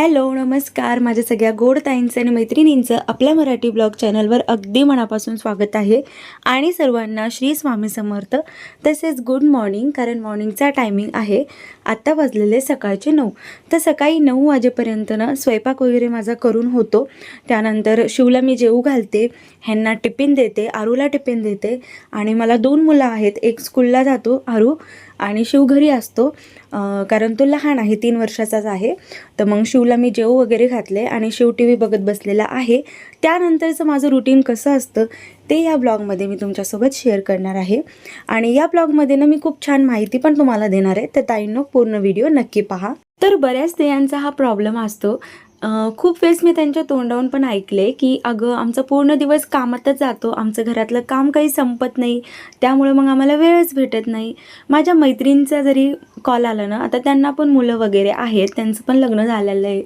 Hello नमस्कार, माझ्या सगळ्या गोड ताईंचं आणि मैत्रिणींचं आपल्या मराठी ब्लॉग चॅनलवर अगदी मनापासून स्वागत आहे. आणि सर्वांना श्री स्वामी समर्थ. तसेच गुड मॉर्निंग, कारण मॉर्निंगचा टायमिंग आहे. आत्ता वाजलेले सकाळचे 9. तर सकाळी 9 वाजेपर्यंत ना स्वयंपाक वगैरे माझा करून होतो. त्यानंतर शिवला मी जेवू घालते, ह्यांना टिफिन देते, आरूला टिफिन देते. आणि मला 2 मुलं आहेत, एक स्कूलला जातो आरू आणि शिव घरी असतो, कारण तो लहान आहे, 3 वर्षाचाच आहे. तर मग शिवला मी जेवू वगैरे घातले आणि शिव टी व्ही बघत बसलेला आहे. त्यानंतरचं माझं रुटीन कसं असतं ते या ब्लॉगमध्ये मी तुमच्यासोबत शेअर करणार आहे. आणि या ब्लॉगमध्ये ना मी खूप छान माहिती पण तुम्हाला देणार आहे, तर ताईंनो पूर्ण व्हिडिओ नक्की पहा. तर बऱ्याच स्त्रियांचा हा प्रॉब्लेम असतो. खूप वेळेस मी त्यांच्या तोंडावरून पण ऐकले की अगं आमचा पूर्ण दिवस कामातच जातो, आमचं घरातलं काम काही संपत नाही, त्यामुळे मग आम्हाला वेळच भेटत नाही. माझ्या मैत्रिणींचा जरी कॉल आला ना, आता त्यांना पण मुलं वगैरे आहेत, त्यांचं पण लग्न झालेलं आहे.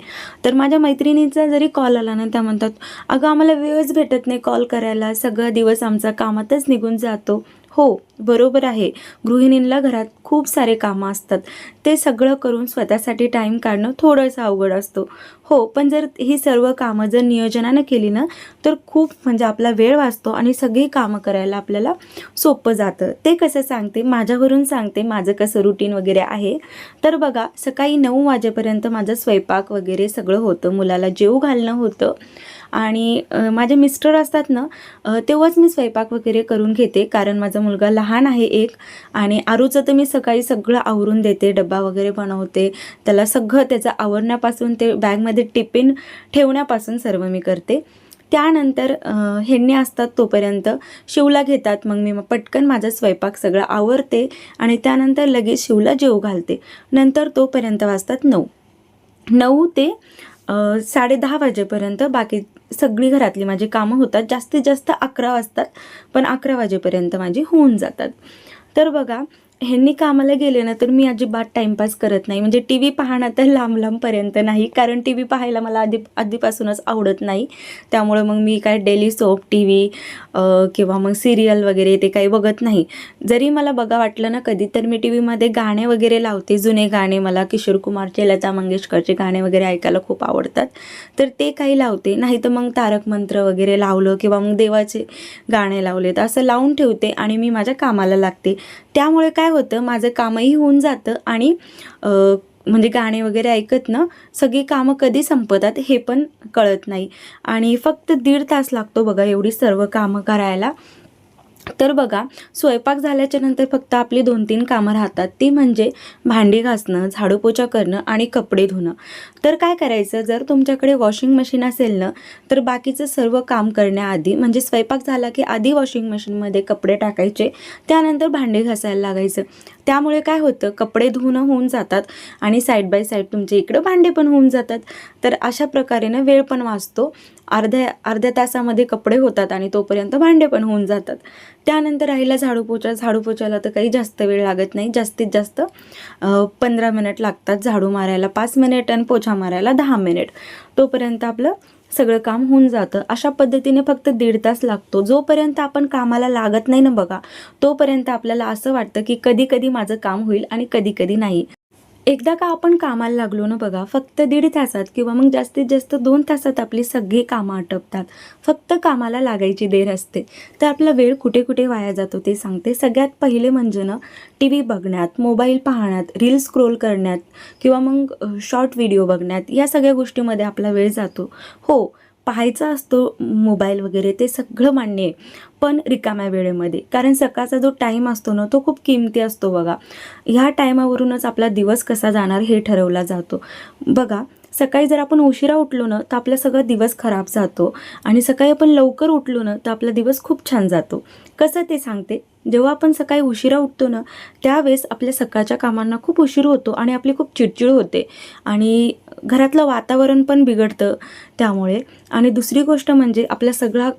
तर माझ्या मैत्रिणींचा जरी कॉल आला ना, त्या म्हणतात अगं आम्हाला वेळच भेटत नाही कॉल करायला, सगळा दिवस आमचा कामातच निघून जातो. हो, बरोबर आहे. गृहिणींना घरात खूप सारे कामं असतात, ते सगळं करून स्वतःसाठी टाईम काढणं थोडंसं अवघड असतो. हो, पण जर ही सर्व कामं जर नियोजनानं केली ना, तर खूप म्हणजे आपला वेळ वाचतो आणि सगळी कामं करायला आपल्याला सोपं जातं. ते कसं सांगते, माझ्यावरून सांगते, माझं कसं रुटीन वगैरे आहे. तर बघा, सकाळी 9 वाजेपर्यंत माझं स्वयंपाक वगैरे सगळं होतं, मुलाला जेवू घालणं होतं. आणि माझे मिस्टर असतात ना, तेव्हाच मी स्वयंपाक वगैरे करून घेते, कारण माझा मुलगा लहान आहे एक. आणि आरूचं तर मी सकाळी सगळं आवरून देते, डब्बा वगैरे बनवते, त्याला सगळं त्याचं आवरण्यापासून ते बॅगमध्ये टिफिन ठेवण्यापासून सर्व मी करते. त्यानंतर ह्यांनी असतात तोपर्यंत शिवला घेतात, मग मी पटकन माझा स्वयंपाक सगळं आवरते आणि त्यानंतर लगेच शिवला जेवू घालते. नंतर तोपर्यंत वाजतात 9 ते 10:30 वाजेपर्यंत बाकी सगळी घरातली माझी कामं होतात. जास्तीत जास्त 11 वाजतात, पण 11 वाजेपर्यंत माझी होऊन जातात. तर बघा, ह्यांनी कामाला गेले ना, तर मी अजिबात टाईमपास करत नाही. म्हणजे टी व्ही पाहणं तर लांबपर्यंत नाही, कारण टी व्ही पाहायला मला आधीपासूनच आवडत नाही. त्यामुळे मग मी काय डेली सोप टी व्ही किंवा मग सिरियल वगैरे ते काही बघत नाही. जरी मला बघा वाटलं ना कधी, तर मी टी व्हीमध्ये गाणे वगैरे लावते, जुने गाणे. मला किशोर कुमारचे, लता मंगेशकरचे गाणे वगैरे ऐकायला खूप आवडतात, तर ते काही लावते. नाही तर मग तारक मंत्र वगैरे लावलं किंवा मग देवाचे गाणे लावले, तर असं लावून ठेवते आणि मी माझ्या कामाला लागते. त्यामुळे काय होतं, माझं कामही होऊन जातं आणि म्हणजे गाणे वगैरे ऐकत ना सगळी कामं कधी संपतात हे पण कळत नाही. आणि फक्त 1.5 तास लागतो बघा एवढी सर्व कामं करायला. तर बघा, स्वयंपाक झाल्याच्या नंतर फक्त आपली 2-3 कामं राहतात, ती म्हणजे भांडी घासणं, झाडूपोछा करणं आणि कपडे धुणं. तर काय करायचं, जर तुमच्याकडे वॉशिंग मशीन असेल ना, तर बाकीचं सर्व काम करण्याआधी म्हणजे स्वयंपाक झाला की आधी वॉशिंग मशीनमध्ये कपडे टाकायचे, त्यानंतर भांडी घासायला लागायचं. त्यामुळे काय होतं, कपडे धुणं होऊन जातात आणि साईड बाय साईड तुमचे इकडं भांडे पण होऊन जातात. तर अशा प्रकारे ना वेळ पण वाचतो. अर्ध्या तासामध्ये कपडे होतात आणि तोपर्यंत भांडे पण होऊन जातात. त्यानंतर राहिला झाडूपोछाला तर काही जास्त वेळ लागत नाही, जास्तीत जास्त 15 मिनिट लागतात झाडू मारायला, 5 मिनिट, आणि पोछा मारायला 10 मिनिट. तोपर्यंत आपलं सगळं काम होऊन जातं. अशा पद्धतीने फक्त 1.5 तास लागतो. जोपर्यंत आपण कामाला लागत नाही ना बघा, तोपर्यंत आपल्याला असं वाटतं की कधी कधी माझं काम होईल आणि कधी कधी नाही. एकदा का आपण कामाला लागलो ना बघा, फक्त 1.5 तासात किंवा मग जास्तीत जास्त 2 तासात आपली सगळी कामं आटपतात. फक्त कामाला लागायची देर असते. तर आपला वेळ कुठे कुठे वाया जातो ते सांगते. सगळ्यात पहिले म्हणजे ना, टी व्ही बघण्यात, मोबाईल पाहण्यात, रील स्क्रोल करण्यात किंवा मग शॉर्ट व्हिडिओ बघण्यात, या सगळ्या गोष्टीमध्ये आपला वेळ जातो. हो, पाहायचा असतो मोबाईल वगैरे, ते सगळं मान्य आहे, पण रिकाम्या वेळेमध्ये. कारण सकाळचा जो टाईम असतो ना, तो खूप किमती असतो बघा. ह्या टायमावरूनच आपला दिवस कसा जाणार हे ठरवला जातो. बघा, सकाळी जर आपण उशिरा उठलो ना, तर आपला सगळा दिवस खराब जातो. आणि सकाळी आपण लवकर उठलो ना, तर आपला दिवस खूप छान जातो. कसं ते सांगते. जेव्हा आपण सकाळी उशिरा उठतो ना, त्यावेळेस आपल्या सकाळच्या कामांना खूप उशीर होतो आणि आपली खूप चिडचिड होते आणि घरातलं वातावरण पण बिघडतं त्यामुळे. आणि दुसरी गोष्ट म्हणजे आपला सगळा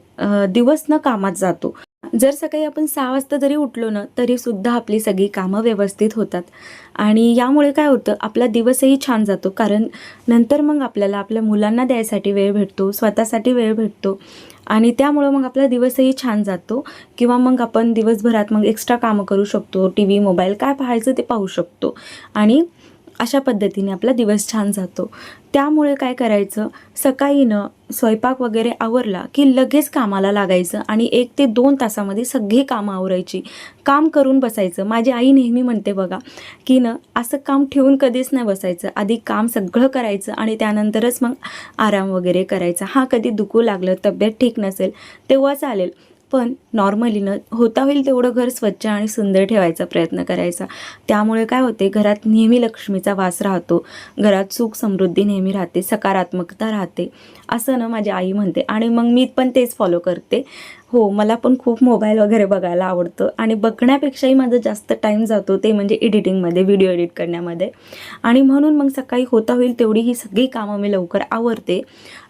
दिवस ना कामात जातो. जर सकाळी आपण 6 वाजता जरी उठलो ना, तरी सुद्धा आपली सगळी कामं व्यवस्थित होतात. आणि यामुळे काय होतं, आपला दिवसही छान जातो, कारण नंतर मग आपल्याला आपल्या मुलांना द्यायसाठी वेळ भेटतो, स्वतःसाठी वेळ भेटतो. आणि त्यामुळं मग आपला दिवसही छान जातो. किंवा मग आपण दिवसभरात मग एक्स्ट्रा कामं करू शकतो, टी व्ही, मोबाईल काय पाहायचं ते पाहू शकतो. आणि अशा पद्धतीने आपला दिवस छान जातो. त्यामुळे काय करायचं, सकाळी स्वयंपाक वगैरे आवरला की लगेच कामाला लागायचं आणि 1 ते 2 तासामध्ये सगळी कामं आवरायची. काम करून बसायचं. माझी आई नेहमी म्हणते बघा की असं काम ठेवून कधीच नाही बसायचं. आधी काम सगळं करायचं आणि त्यानंतरच मग आराम वगैरे करायचा. हां, कधी दुखू लागलं, तब्येत ठीक नसेल तेव्हा चालेल, पण नॉर्मली होता होईल तेवढं घर स्वच्छ आणि सुंदर ठेवायचा प्रयत्न करायचा. त्यामुळे काय होते, घरात नेहमी लक्ष्मीचा वास राहतो, घरात सुख समृद्धी नेहमी राहते, सकारात्मकता राहते, असं माझी आई म्हणते. आणि मग मी पण तेच फॉलो करते. हो, मला पण खूप मोबाईल वगैरे बघायला आवडतं आणि बघण्यापेक्षाही माझा जास्त टाईम जातो ते म्हणजे एडिटिंगमध्ये, व्हिडिओ एडिट करण्यामध्ये. आणि म्हणून मग सकाळी होता होईल तेवढी ही सगळी कामं मी लवकर आवरते,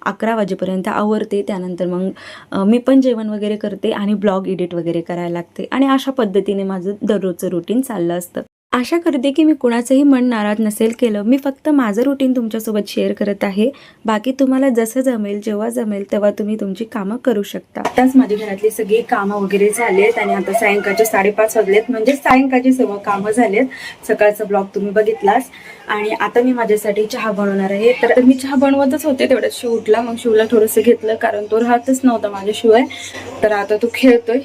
11 वाजेपर्यंत आवरते. त्यानंतर मग मी पण जेवण वगैरे करते आणि ब्लॉग एडिट वगैरे करायला लागते. आणि अशा पद्धतीने माझं दररोजचं रुटीन चाललं असतं. आशा करते की मी कुणाचंही मन नाराज नसेल केलं. मी फक्त माझं रुटीन तुमच्यासोबत शेअर करत आहे. बाकी तुम्हाला जसं जमेल, जेव्हा जमेल तेव्हा तुम्ही तुमची कामं करू शकता. आताच माझी घरातली सगळी कामं वगैरे झालेत आणि आता सायंकाळचे 5:30 वाजलेत, म्हणजे सायंकाळची सर्व कामं झालेत. सकाळचा ब्लॉग तुम्ही बघितलाच. आणि आता मी माझ्यासाठी चहा बनवणार आहे. तर मी चहा बनवतच होते तेवढ्यात शिव उठला. मग शिवला थोडंसं घेतलं, कारण तो राहतच नव्हता माझ्याशिवाय. तर आता तो खेळतोय.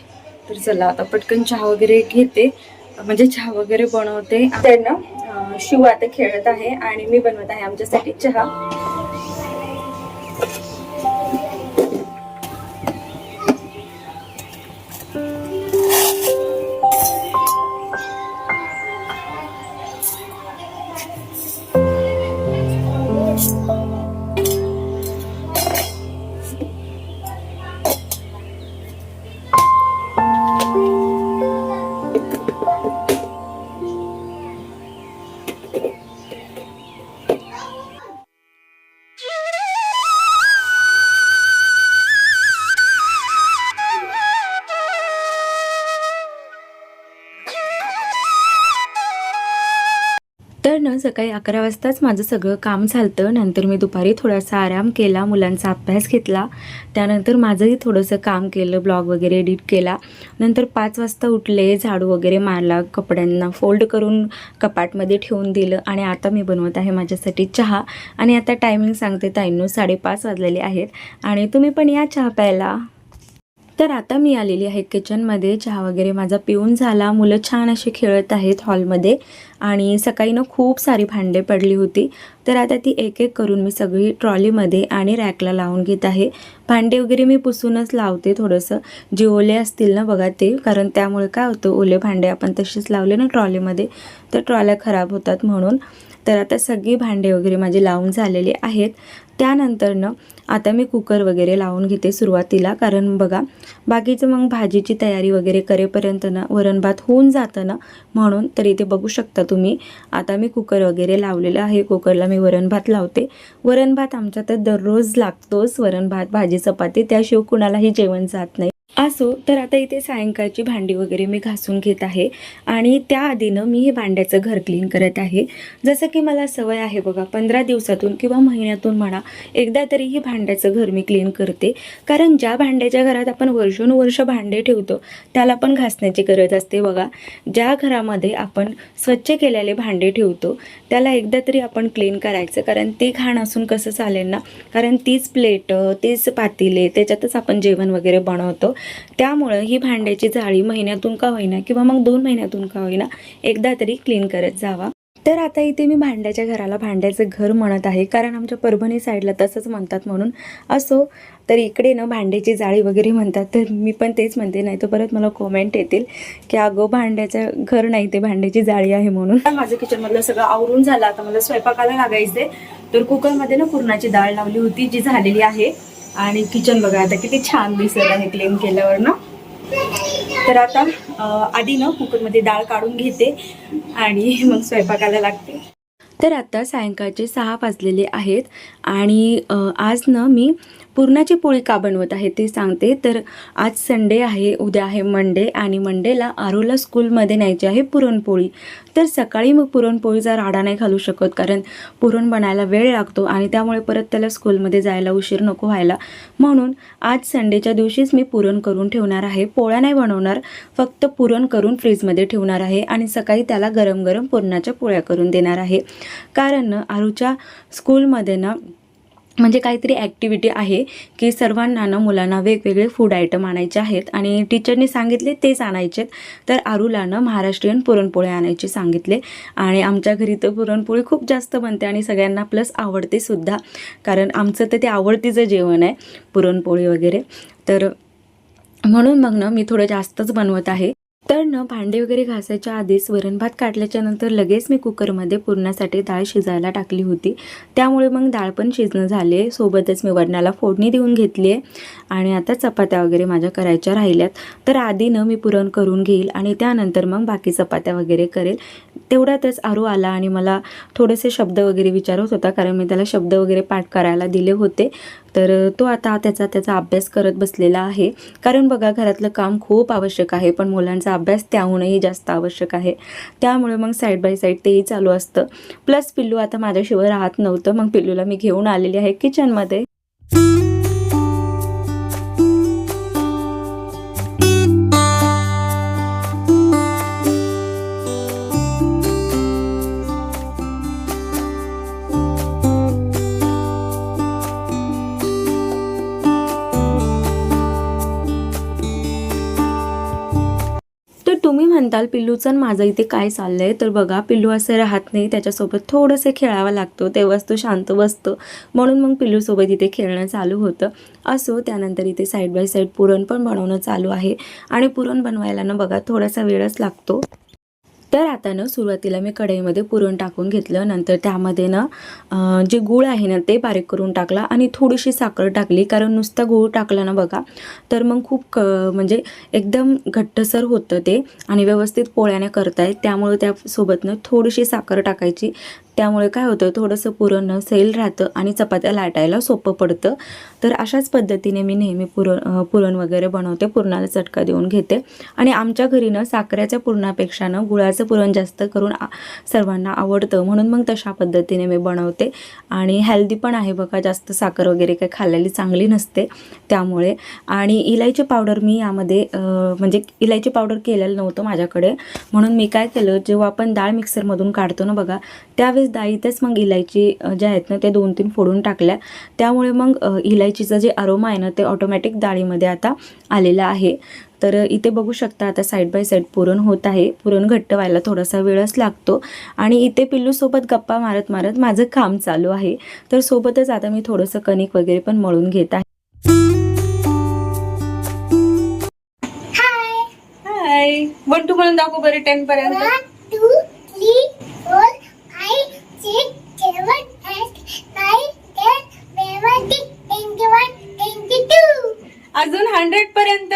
तर चला आता पटकन चहा वगैरे घेते, म्हणजे चहा वगैरे बनवते. त्यांना शिव आता खेळत आहे आणि मी बनवत आहे आमच्यासाठी चहा. तर सकाळी 11 वाजताच माझं सगळं काम झालं. नंतर मी दुपारी थोडासा आराम केला, मुलांचा अभ्यास घेतला, त्यानंतर माझंही थोडंसं काम केलं, ब्लॉग वगैरे एडिट केला. नंतर 5 वाजता उठले, झाडू वगैरे मारला, कपड्यांना फोल्ड करून कपाटमध्ये ठेवून दिलं आणि आता मी बनवत आहे माझ्यासाठी चहा. आणि आता टायमिंग सांगते ताईंनो, 5:30 वाजलेले आहेत आणि तुम्ही पण या चहा प्यायला. तर आता मी आलेली आहे किचनमध्ये. चहा वगैरे माझा पिऊन झाला. मुलं छान असे खेळत आहेत हॉलमध्ये आणि सकाळी खूप सारी भांडे पडली होती. तर आता ती एक एक करून मी सगळी ट्रॉलीमध्ये आणि रॅकला लावून घेत आहे. भांडे वगैरे मी पुसूनच लावते थोडंसं, जे ओले असतील बघा ते, कारण त्यामुळे काय होतं, ओले भांडे आपण तसेच लावले ट्रॉलीमध्ये तर ट्रॉल्या खराब होतात म्हणून. तर आता सगळी भांडे वगैरे माझे लावून झालेले आहेत. त्यानंतर आता मी कुकर वगैरे लावून घेते सुरुवातीला, कारण बघा बाकीचं मग भाजीची तयारी वगैरे करेपर्यंत वरण भात होऊन जातं म्हणून. तर इथे बघू शकता तुम्ही, आता मी कुकर वगैरे लावलेलं आहे. कुकरला मी वरण भात लावते. वरण भात आमच्या तर दररोज लागतोच, वरण भात, भाजी, चपाती, त्याशिवाय कुणालाही जेवण जात नाही. असो, तर आता इथे सायंकाळची भांडी वगैरे मी घासून घेत आहे आणि त्याआधीनं मी हे भांड्याचं घर क्लीन करत आहे. जसं की मला सवय आहे बघा, 15 दिवसातून किंवा महिन्यातून म्हणा एकदा तरी ही भांड्याचं घर मी क्लीन करते. कारण ज्या भांड्याच्या घरात आपण वर्षानुवर्ष भांडे ठेवतो त्याला पण घासण्याची गरज असते बघा. ज्या घरामध्ये आपण स्वच्छ केलेले भांडे ठेवतो त्याला एकदा तरी आपण क्लीन करायचं, कारण ते घाण असून कसं चालेल ना, कारण तीच प्लेट, तेच पातेले, त्याच्यातच आपण जेवण वगैरे बनवतो. त्यामुळं ही भांड्याची जाळी महिन्यातून का होईना किंवा मग 2 महिन्यातून का होईना एकदा तरी क्लीन करत जावा. तर आता इथे मी भांड्याच्या घराला भांड्याचं घर म्हणत आहे, कारण आमच्या परभणी साईडला तसंच म्हणतात म्हणून. असो, तर इकडे भांड्याची जाळी वगैरे म्हणतात, तर मी पण तेच म्हणते, नाही तर परत मला कॉमेंट येतील की अगं भांड्याचं घर नाही ते भांड्याची जाळी आहे म्हणून. माझं किचनमधलं सगळं आवरून झालं, आता मला स्वयंपाकाला लागायचंय. तर कुकरमध्ये पुरणाची डाळ लावली होती जी झालेली आहे. आणि किचन बघा आता किती छान दिसत आहे क्लीन केल्यावर तर आता आधी कुकरमध्ये डाळ काढून घेते आणि मग स्वयंपाकाला लागते. तर आता सायंकाळचे 6 वाजलेले आहेत आणि आज मी पुरणाची पोळी का बनवत आहे ते सांगते. तर आज संडे आहे, उद्या आहे मंडे आणि मंडेला आरूला स्कूलमध्ये न्यायची आहे पुरणपोळी. तर सकाळी मग पुरणपोळीचा राडा नाही घालू शकत, कारण पुरण बनायला वेळ लागतो आणि त्यामुळे परत त्याला स्कूलमध्ये जायला उशीर नको व्हायला. म्हणून आज संडेच्या दिवशीच मी पुरण करून ठेवणार आहे. पोळ्या नाही बनवणार, फक्त पुरण करून फ्रीजमध्ये ठेवणार आहे आणि सकाळी त्याला गरम गरम पुरणाच्या पोळ्या करून देणार आहे. कारण ना आरूच्या स्कूलमध्ये ना म्हणजे काहीतरी ॲक्टिव्हिटी आहे की सर्वांना ना मुलांना वेगवेगळे फूड आयटम आणायचे आहेत आणि टीचरनी सांगितले तेच आणायचे. तर आरूला ना महाराष्ट्रीयन पुरणपोळी आणायची सांगितले आणि आमच्या घरी तर पुरणपोळी खूप जास्त बनते आणि सगळ्यांना प्लस आवडते सुद्धा, कारण आमचं तर ते आवडतीचं जेवण आहे पुरणपोळी वगैरे. तर म्हणून मग ना मी थोडं जास्तच बनवत आहे. तर न भांडे वगैरे घासायच्या आधीच वरण भात काढल्याच्या नंतर लगेच मी कुकरमध्ये पुरणासाठी डाळ शिजायला टाकली होती. त्यामुळे मग डाळ पण शिजणं झाले, सोबतच मी वरणाला फोडणी देऊन घेतली आहे आणि आता चपात्या वगैरे माझ्या करायच्या राहिल्यात. तर आधी न मी पुरण करून घेईल आणि त्यानंतर मग बाकी चपात्या वगैरे करेल. तेवढ्यातच आरू आला आणि मला थोडेसे शब्द वगैरे विचारत होता, कारण मी त्याला शब्द वगैरे पाठ करायला दिले होते. तर तो आता त्याचा अभ्यास करत बसलेला आहे, कारण बघा घरातलं काम खूप आवश्यक आहे पण मुलांचा अभ्यास त्याहूनही जास्त आवश्यक आहे. त्यामुळे मग साईड बाय साईड तेही चालू असतं. प्लस पिल्लू आता माझ्याशिवाय राहत नव्हतं, मग पिल्लूला मी घेऊन आलेली आहे किचनमध्ये. तुम्ही म्हणताल पिल्लूचं आणि माझं इथे काय चाललंय, तर बघा पिल्लू असं राहत नाही, त्याच्यासोबत थोडंसं खेळावं लागतं तेव्हाच तो शांत बसतो. म्हणून मग पिल्लूसोबत इथे खेळणं चालू होतं. असो, त्यानंतर इथे साईड बाय साईड पुरण पण बनवणं चालू आहे आणि पुरण बनवायला ना बघा थोडासा वेळच लागतो. तर आता ना सुरुवातीला मी कढईमध्ये पुरण टाकून घेतलं, नंतर त्यामध्ये ना जे गूळ आहे ना ते बारीक करून टाकला आणि थोडीशी साखर टाकली, कारण नुसता गूळ टाकला ना बघा तर मग खूप म्हणजे एकदम घट्टसर होतं ते आणि व्यवस्थित पोळ्याने करतायत. त्यामुळे त्यासोबत ना थोडीशी साखर टाकायची, त्यामुळे काय होतं थोडंसं पुरण सैल राहतं आणि चपात्या लाटायला सोपं पडतं. तर अशाच पद्धतीने मी नेहमी पुरण वगैरे बनवते, पुरणाला चटका देऊन घेते. आणि आमच्या घरी ना साखरेच्या पुरणापेक्षा ना गुळाचं पुरण जास्त करून सर्वांना आवडतं, म्हणून मग तशा पद्धतीने मी बनवते. आणि हेल्दी पण आहे बघा, जास्त साखर वगैरे काही खाल्लेली चांगली नसते त्यामुळे. आणि इलायची पावडर मी यामध्ये म्हणजे इलायची पावडर केलेलं नव्हतं माझ्याकडे, म्हणून मी काय केलं, जेव्हा आपण डाळ मिक्सरमधून काढतो ना बघा त्यावेळेस डाळीतच मग इलायची ज्या आहेत ना ते 2-3 फोडून टाकल्या. त्यामुळे मग इलायचीचं जे अरोमा आहे ना ते ऑटोमॅटिक डाळीमध्ये आता आलेलं आहे. तर इथे बघू शकता आता साईड बाय साईड पुरण होत आहे. पुरण घट्ट व्हायला थोडासा वेळच लागतो आणि इथे पिल्लूसोबत गप्पा मारत मारत माझं काम चालू आहे. तर सोबतच आता मी थोडंसं कणिक वगैरे पण मळून घेत आहे. हाय, 1 2 म्हणून दाखव बरं 10 पर्यंत. 1 2 3 4 5 6 7 8 9 10 11 12 22. अजून 100 पर्यंत.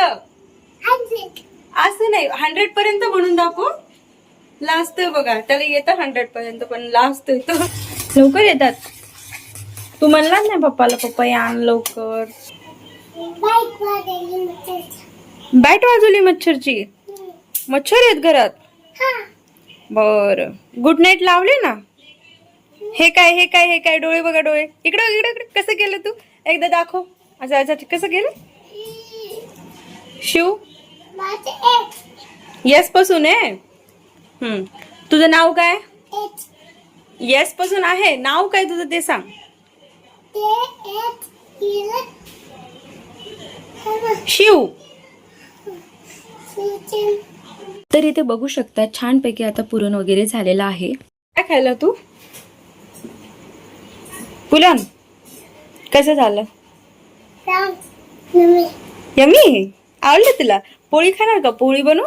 100. असं नाही, 100 पर्यंत म्हणून दाखव. लास्ट बघा, त्याला येतं 100 पर्यंत पण लास्ट येतं. लवकर येतात. तू म्हणलास नाही पप्पाला, पप्पा या आण लवकर. बॅट वाजवली मच्छरची. मच्छर आहेत घरात. बर, गुड नाईट लावले ना. हे काय हे काय हे काय, डोळे बघा डोळे. इकडं इकडं इकडं कसं केलं तू, एकदा दाखव. असं कसं केलं शिव. यस पासून आहे. तुझं नाव काय. यस पासून आहे, नाव काय तुझं ते सांग. शिव. तर इथे बघू शकता छानपैकी आता पुरण वगैरे झालेलं आहे. काय खायला तू पुरण, कसं झालं. यम्मी, आवडलं तुला. पोळी खाणार का, पोळी बनव.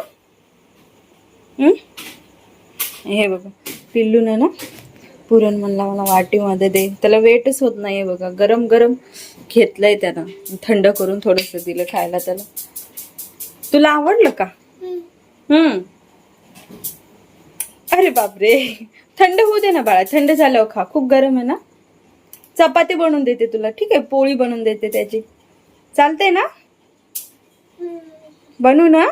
हे बघा पिल्लून ना पुरण म्हणला मला वाटीमध्ये दे, त्याला वेटच होत नाहीये बघा. गरम गरम घेतलंय त्यानं, थंड करून थोडंसं दिलं खायला त्याला. तुला आवडलं का. अरे बापरे, थंड होऊ दे ना बाळा, थंड झाल्यावर खा, खूप गरम आहे ना. चपाती बनवून देते तुला, ठीक आहे? पोळी बनवून देते त्याची, चालते ना? बनवू ना?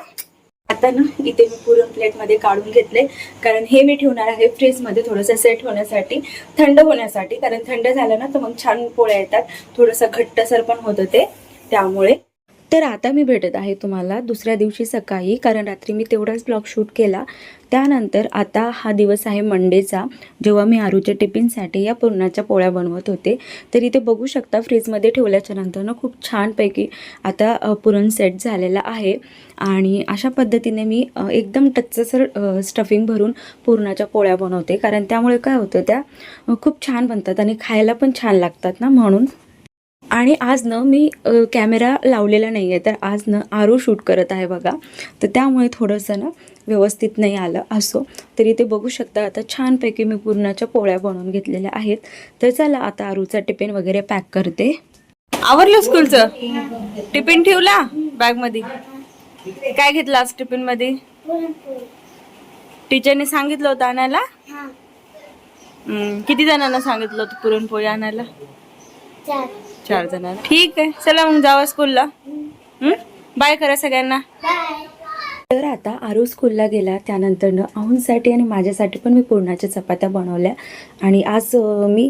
आता ना इथे मी पुरण प्लेटमध्ये काढून घेतले, कारण हे मी ठेवणार आहे फ्रीजमध्ये थोडंसं सेट होण्यासाठी, थंड होण्यासाठी. कारण थंड झालं ना तर मग छान पोळ्या येतात, थोडंसं घट्टसर पण होतं ते, त्यामुळे. तर आता मी भेटत आहे तुम्हाला दुसऱ्या दिवशी सकाळी, कारण रात्री मी तेवढाच ब्लॉग शूट केला. त्यानंतर आता हा दिवस आहे मंडेचा, जेव्हा मी आरूच्या टिफिनसाठी या पुरणाच्या पोळ्या बनवत होते. तर इथे बघू शकता फ्रीजमध्ये ठेवल्याच्या नंतर ना खूप छानपैकी आता पुरण सेट झालेला आहे. आणि अशा पद्धतीने मी एकदम टच्चसर स्टफिंग भरून पुरणाच्या पोळ्या बनवते, कारण त्यामुळे काय होतं, त्या खूप छान बनतात आणि खायला पण छान लागतात ना, म्हणून. आणि आज न मी कॅमेरा लावलेला नाही आहे, तर आज न आरू शूट करत आहे बघा, तर त्यामुळे थोडंसं ना व्यवस्थित नाही आलं. असो, तरी ते बघू शकता आता छानपैकी मी पुरणाच्या पोळ्या बनवून घेतलेल्या आहेत. तर चला आता आरूचा टिफिन वगैरे पॅक करते. आवरलं स्कूलचं? टिफिन ठेवला बॅगमध्ये? काय घेतलं आज टिफिनमध्ये? टीचरने सांगितलं होतं आणायला? किती जणांना सांगितलं होतं पुरणपोळी आणायला? 4 जणांना. ठीक आहे, चला मग जावा स्कूलला. बाय करा सगळ्यांना. तर आता आरू स्कूलला गेला, त्यानंतरनं आऊंसाठी आणि माझ्यासाठी पण मी पुरणाच्या चपात्या बनवल्या. आणि आज मी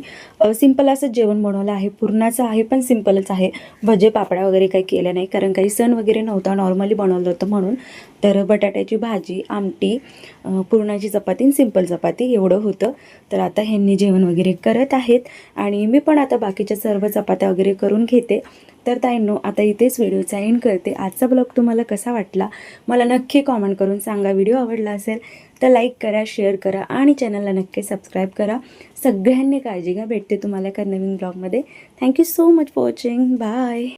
सिंपल असं जेवण बनवलं आहे, पुरणाचं आहे पण सिंपलच आहे. भजे पापड्या वगैरे काही केल्या नाही, कारण काही सण वगैरे नव्हता, नॉर्मली बनवलं होतं म्हणून. तर बटाट्याची भाजी, आमटी, पुरणाची चपाती आणि सिंपल चपाती एवढं होतं. तर आता ह्यांनी जेवण वगैरे करत आहेत आणि मी पण आता बाकीच्या सर्व चपात्या वगैरे करून घेते. तर ताईंनो, आता इथेच व्हिडिओचा एंड करते. आजचा ब्लॉग तुम्हाला कसा वाटला मला नक्की कॉमेंट करून सांगा. व्हिडिओ आवडला असेल तर लाईक करा, शेअर करा आणि चॅनलला नक्की सबस्क्राईब करा. सगळ्यांनी काळजी घ्या. भेटते तुम्हाला एका नवीन ब्लॉगमध्ये. Thank you so much for watching. Bye.